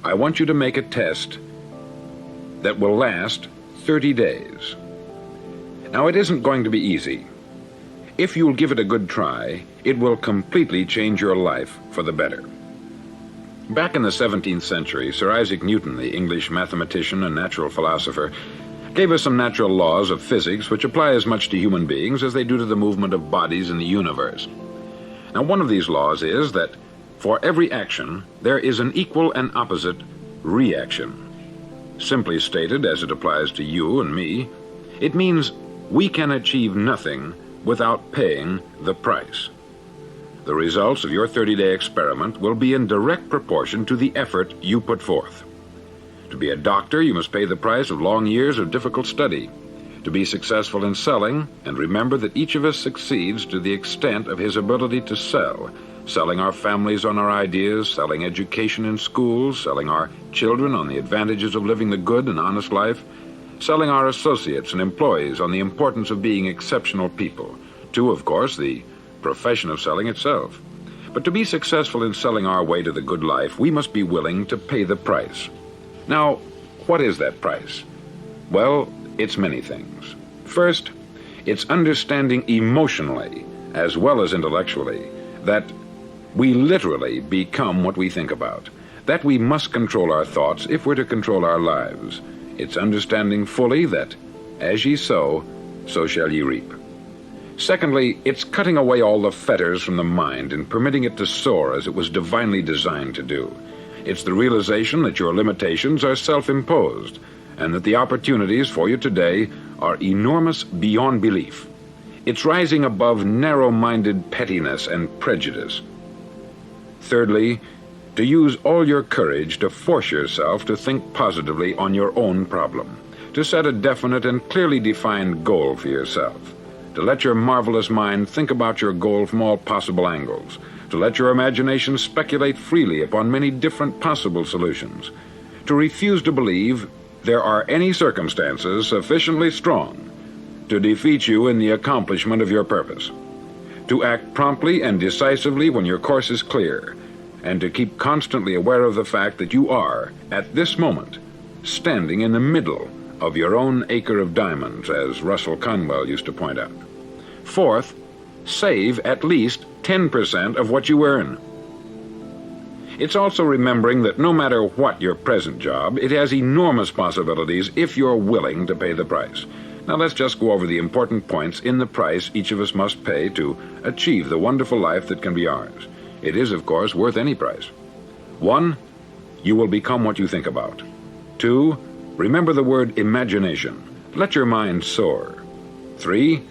I want you to make a test that will last 30 days. Now, it isn't going to be easy. If you'll give it a good try, it will completely change your life for the better. Back in the 17th century, Sir Isaac Newton, the English mathematician and natural philosopher, gave us some natural laws of physics which apply as much to human beings as they do to the movement of bodies in the universe. Now, one of these laws is that for every action, there is an equal and opposite reaction. Simply stated, as it applies to you and me, it means we can achieve nothing without paying the price. The results of your 30-day experiment will be in direct proportion to the effort you put forth. To be a doctor, you must pay the price of long years of difficult study. To be successful in selling, and remember that each of us succeeds to the extent of his ability to sell, selling our families on our ideas, selling education in schools, selling our children on the advantages of living the good and honest life, selling our associates and employees on the importance of being exceptional people, to, of course, the profession of selling itself. But to be successful in selling our way to the good life, we must be willing to pay the price. Now, what is that price? Well, it's many things. First, it's understanding emotionally, as well as intellectually, that we literally become what we think about, that we must control our thoughts if we're to control our lives. It's understanding fully that, as ye sow, so shall ye reap. Secondly, it's cutting away all the fetters from the mind and permitting it to soar as it was divinely designed to do. It's the realization that your limitations are self-imposed, and that the opportunities for you today are enormous beyond belief. It's rising above narrow-minded pettiness and prejudice. Thirdly, to use all your courage to force yourself to think positively on your own problem, to set a definite and clearly defined goal for yourself, to let your marvelous mind think about your goal from all possible angles, to let your imagination speculate freely upon many different possible solutions, to refuse to believe there are any circumstances sufficiently strong to defeat you in the accomplishment of your purpose, to act promptly and decisively when your course is clear, and to keep constantly aware of the fact that you are, at this moment, standing in the middle of your own acre of diamonds, as Russell Conwell used to point out. Fourth, save at least 10% of what you earn. It's also remembering that no matter what your present job, it has enormous possibilities if you're willing to pay the price. Now let's just go over the important points in the price each of us must pay to achieve the wonderful life that can be ours. It is, of course, worth any price. 1, you will become what you think about. 2, remember the word imagination. Let your mind soar. 3,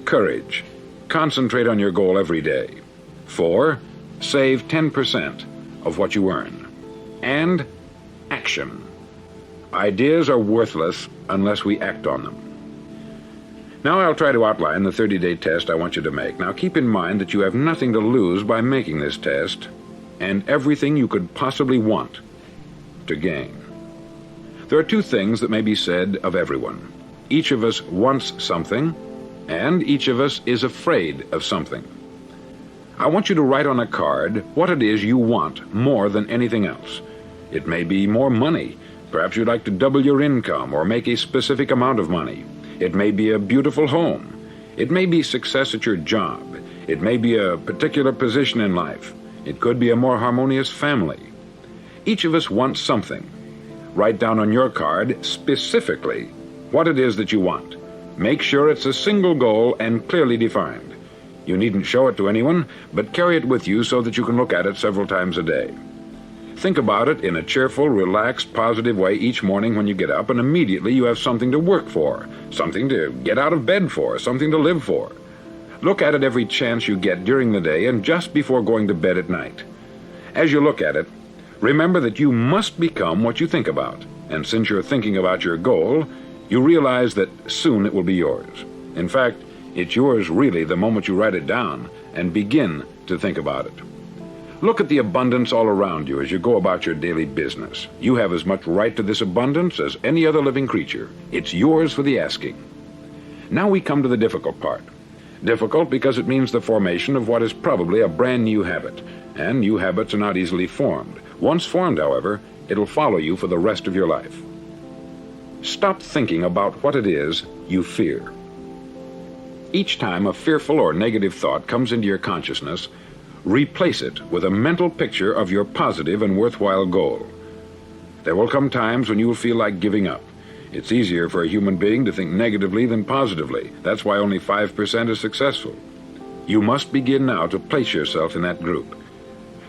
courage. Concentrate on your goal every day. 4, save 10% of what you earn. And action. Ideas are worthless unless we act on them. Now I'll try to outline the 30-day test I want you to make. Now keep in mind that you have nothing to lose by making this test, and everything you could possibly want to gain. There are 2 things that may be said of everyone. Each of us wants something, and each of us is afraid of something. I want you to write on a card what it is you want more than anything else. It may be more money. Perhaps you'd like to double your income or make a specific amount of money. It may be a beautiful home. It may be success at your job. It may be a particular position in life. It could be a more harmonious family. Each of us wants something. Write down on your card specifically what it is that you want. Make sure it's a single goal and clearly defined. You needn't show it to anyone, but carry it with you so that you can look at it several times a day. Think about it in a cheerful, relaxed, positive way each morning when you get up, and immediately you have something to work for, something to get out of bed for, something to live for. Look at it every chance you get during the day and just before going to bed at night. As you look at it, remember that you must become what you think about, and since you're thinking about your goal, you realize that soon it will be yours. In fact, it's yours really the moment you write it down and begin to think about it. Look at the abundance all around you as you go about your daily business. You have as much right to this abundance as any other living creature. It's yours for the asking. Now we come to the difficult part. Difficult because it means the formation of what is probably a brand new habit, and new habits are not easily formed. Once formed, however, It'll follow you for the rest of your life. Stop thinking about what it is you fear. Each time a fearful or negative thought comes into your consciousness, replace it with a mental picture of your positive and worthwhile goal. There will come times when you will feel like giving up. It's easier for a human being to think negatively than positively. That's why only 5% are successful. You must begin now to place yourself in that group.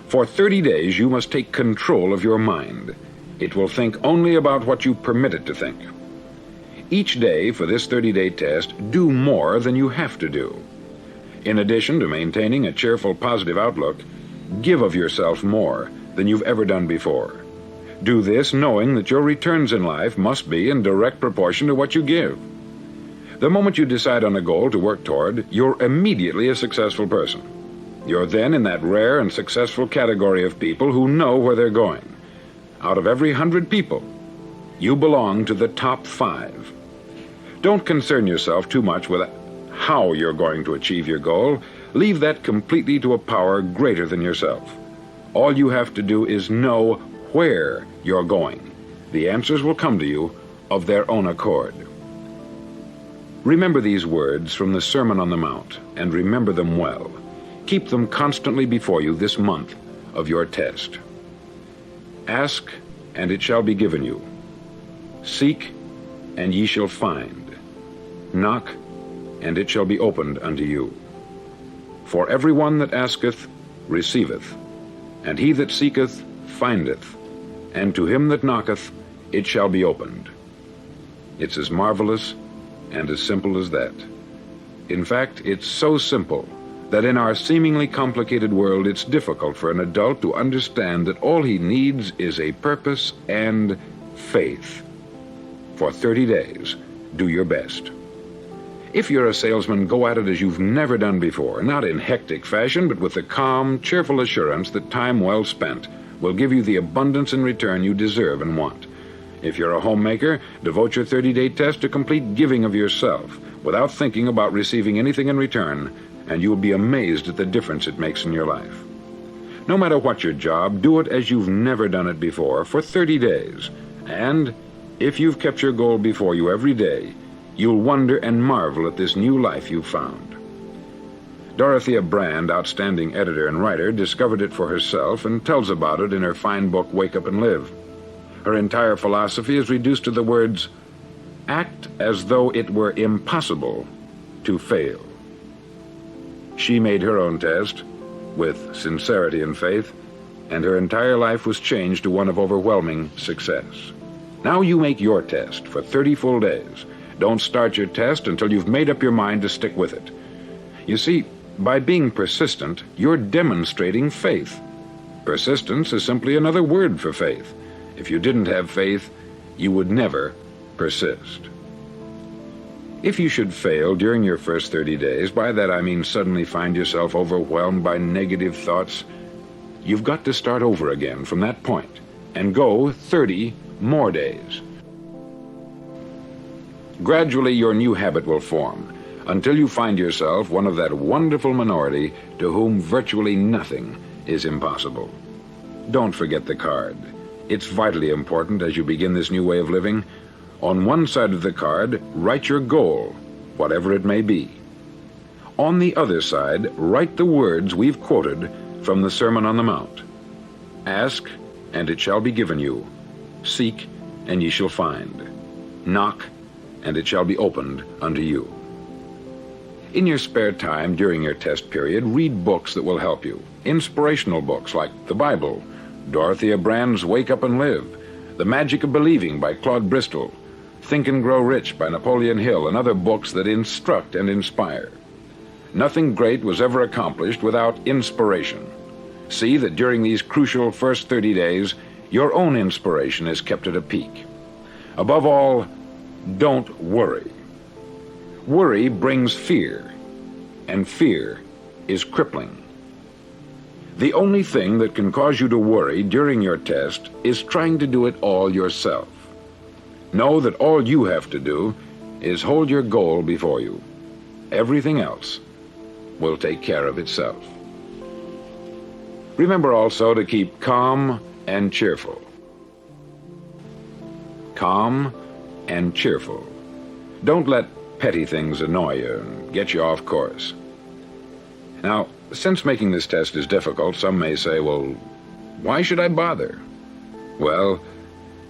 For 30 days, you must take control of your mind. It will think only about what you permit it to think. Each day for this 30-day test, do more than you have to do. In addition to maintaining a cheerful, positive outlook, give of yourself more than you've ever done before. Do this knowing that your returns in life must be in direct proportion to what you give. The moment you decide on a goal to work toward, you're immediately a successful person. You're then in that rare and successful category of people who know where they're going. Out of every 100 people, you belong to the top 5. Don't concern yourself too much with how you're going to achieve your goal. Leave that completely to a power greater than yourself. All you have to do is know where you're going. The answers will come to you of their own accord. Remember these words from the Sermon on the Mount, and remember them well. Keep them constantly before you this month of your test. Ask, and it shall be given you. Seek, and ye shall find. Knock, and it shall be opened unto you. For every one that asketh receiveth, and he that seeketh findeth, and to him that knocketh it shall be opened. It's as marvelous and as simple as that. In fact, it's so simple that in our seemingly complicated world it's difficult for an adult to understand that all he needs is a purpose and faith. For 30 days, do your best. If you're a salesman, go at it as you've never done before, not in hectic fashion, but with the calm, cheerful assurance that time well spent will give you the abundance in return you deserve and want. If you're a homemaker, devote your 30-day test to complete giving of yourself without thinking about receiving anything in return, and you'll be amazed at the difference it makes in your life. No matter what your job, do it as you've never done it before for 30 days. And if you've kept your goal before you every day, you'll wonder and marvel at this new life you've found. Dorothea Brand, outstanding editor and writer, discovered it for herself and tells about it in her fine book, Wake Up and Live. Her entire philosophy is reduced to the words, act as though it were impossible to fail. She made her own test with sincerity and faith, and her entire life was changed to one of overwhelming success. Now you make your test for 30 full days. Don't start your test until you've made up your mind to stick with it. You see, by being persistent, you're demonstrating faith. Persistence is simply another word for faith. If you didn't have faith, you would never persist. If you should fail during your first 30 days, by that I mean suddenly find yourself overwhelmed by negative thoughts, you've got to start over again from that point and go 30 more days. Gradually, your new habit will form until you find yourself one of that wonderful minority to whom virtually nothing is impossible. Don't forget the card. It's vitally important as you begin this new way of living. On one side of the card, write your goal, whatever it may be. On the other side, write the words we've quoted from the Sermon on the Mount. Ask, and it shall be given you. Seek, and ye shall find. Knock, and it shall be opened unto you. In your spare time during your test period, read books that will help you. Inspirational books like the Bible, Dorothea Brand's Wake Up and Live, The Magic of Believing by Claude Bristol, Think and Grow Rich by Napoleon Hill, and other books that instruct and inspire. Nothing great was ever accomplished without inspiration. See that during these crucial first 30 days, your own inspiration is kept at a peak. Above all, don't worry. Worry brings fear, and fear is crippling. The only thing that can cause you to worry during your test is trying to do it all yourself. Know that all you have to do is hold your goal before you. Everything else will take care of itself. Remember also to keep calm and cheerful. calm and cheerful. Don't let petty things annoy you and get you off course. Now, since making this test is difficult, some may say, well, why should I bother? Well,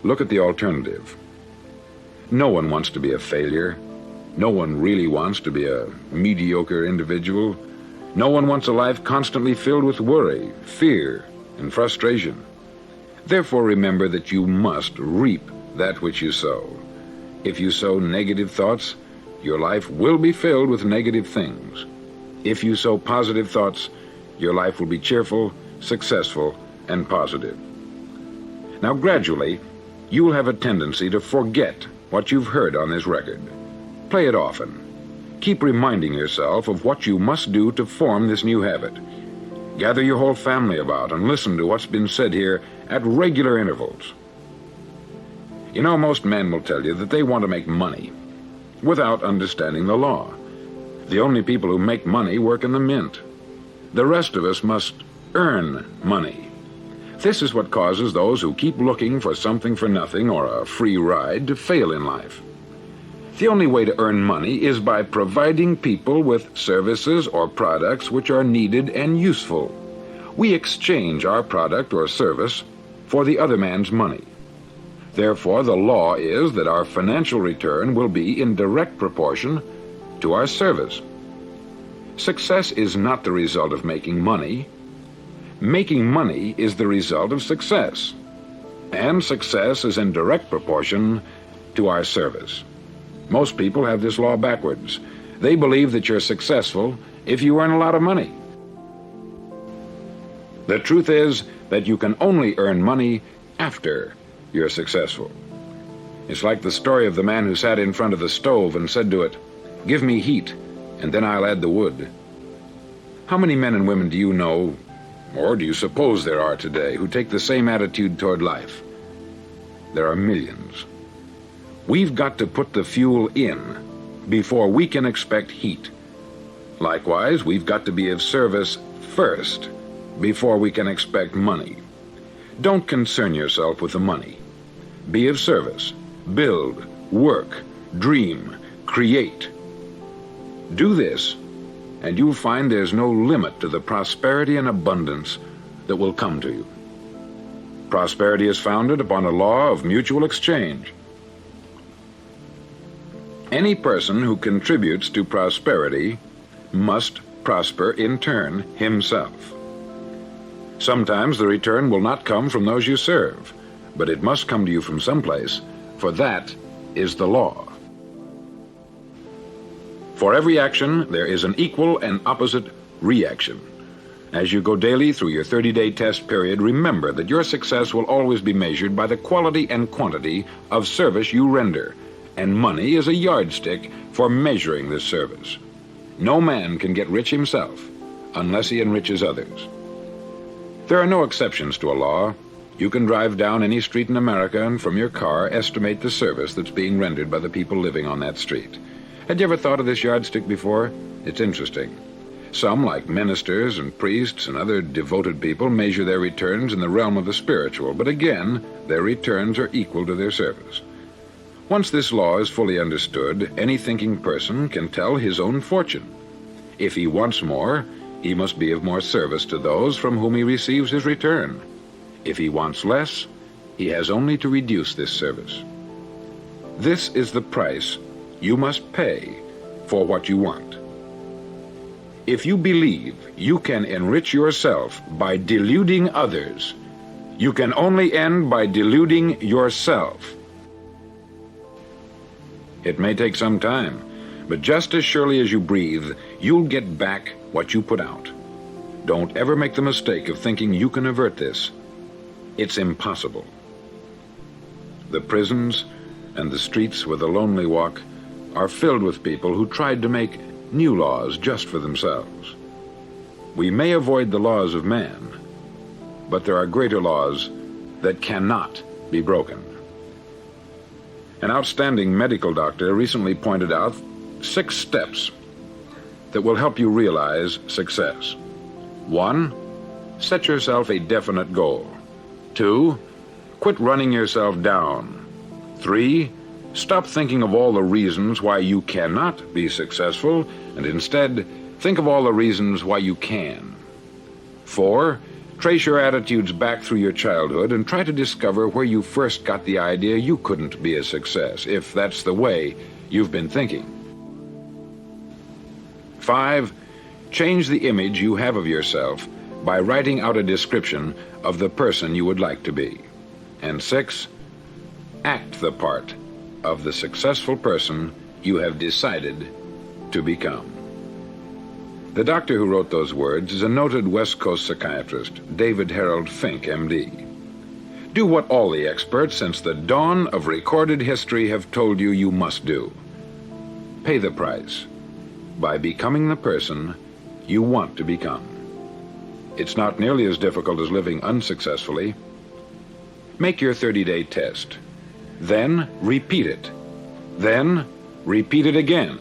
look at the alternative. No one wants to be a failure. No one really wants to be a mediocre individual. No one wants a life constantly filled with worry, fear, and frustration. Therefore, remember that you must reap that which you sow. If you sow negative thoughts, your life will be filled with negative things. If you sow positive thoughts, your life will be cheerful, successful, and positive. Now, gradually, you will have a tendency to forget what you've heard on this record. Play it often. Keep reminding yourself of what you must do to form this new habit. Gather your whole family about and listen to what's been said here at regular intervals. You know, most men will tell you that they want to make money without understanding the law. The only people who make money work in the mint. The rest of us must earn money. This is what causes those who keep looking for something for nothing or a free ride to fail in life. The only way to earn money is by providing people with services or products which are needed and useful. We exchange our product or service for the other man's money. Therefore, the law is that our financial return will be in direct proportion to our service. Success is not the result of making money. Making money is the result of success. And success is in direct proportion to our service. Most people have this law backwards. They believe that you're successful if you earn a lot of money. The truth is that you can only earn money after you're successful. It's like the story of the man who sat in front of the stove and said to it, "Give me heat, and then I'll add the wood." How many men and women do you know, or do you suppose there are today, who take the same attitude toward life? There are millions. We've got to put the fuel in before we can expect heat. Likewise, we've got to be of service first before we can expect money. Don't concern yourself with the money. Be of service. Build, work, dream, create. Do this, and you'll find there's no limit to the prosperity and abundance that will come to you. Prosperity is founded upon a law of mutual exchange. Any person who contributes to prosperity must prosper in turn himself. Sometimes the return will not come from those you serve, but it must come to you from someplace, for that is the law. For every action, there is an equal and opposite reaction. As you go daily through your 30-day test period, remember that your success will always be measured by the quality and quantity of service you render, and money is a yardstick for measuring this service. No man can get rich himself unless he enriches others. There are no exceptions to a law. You can drive down any street in America and from your car estimate the service that's being rendered by the people living on that street. Had you ever thought of this yardstick before? It's interesting. Some, like ministers and priests and other devoted people, measure their returns in the realm of the spiritual, but again, their returns are equal to their service. Once this law is fully understood, any thinking person can tell his own fortune. If he wants more, he must be of more service to those from whom he receives his return. If he wants less, he has only to reduce this service. This is the price you must pay for what you want. If you believe you can enrich yourself by deluding others, you can only end by deluding yourself. It may take some time, but just as surely as you breathe, you'll get back what you put out. Don't ever make the mistake of thinking you can avert this. It's impossible. The prisons and the streets where the lonely walk are filled with people who tried to make new laws just for themselves. We may avoid the laws of man, but there are greater laws that cannot be broken. An outstanding medical doctor recently pointed out 6 steps that will help you realize success. 1, set yourself a definite goal. 2, quit running yourself down. 3. Stop thinking of all the reasons why you cannot be successful, and instead think of all the reasons why you can. 4. Trace your attitudes back through your childhood and try to discover where you first got the idea you couldn't be a success, if that's the way you've been thinking. 5. Change the image you have of yourself by writing out a description of the person you would like to be. And 6. Act the part of the successful person you have decided to become. The doctor who wrote those words is a noted West Coast psychiatrist, David Harold Fink, M.D. Do what all the experts since the dawn of recorded history have told you you must do. Pay the price by becoming the person you want to become. It's not nearly as difficult as living unsuccessfully. Make your 30-day test. Then repeat it. Then repeat it again.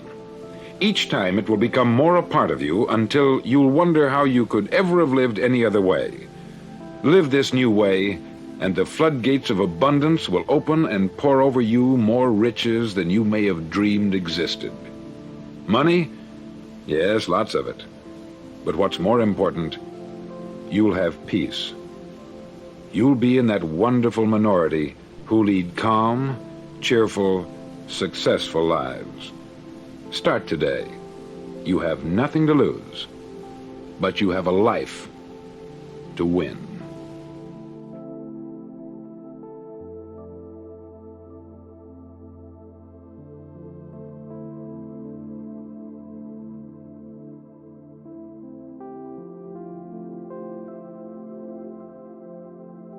Each time it will become more a part of you until you'll wonder how you could ever have lived any other way. Live this new way, and the floodgates of abundance will open and pour over you more riches than you may have dreamed existed. Money? Yes, lots of it. But what's more important, you'll have peace. You'll be in that wonderful minority who lead calm, cheerful, successful lives. Start today. You have nothing to lose, but you have a life to win.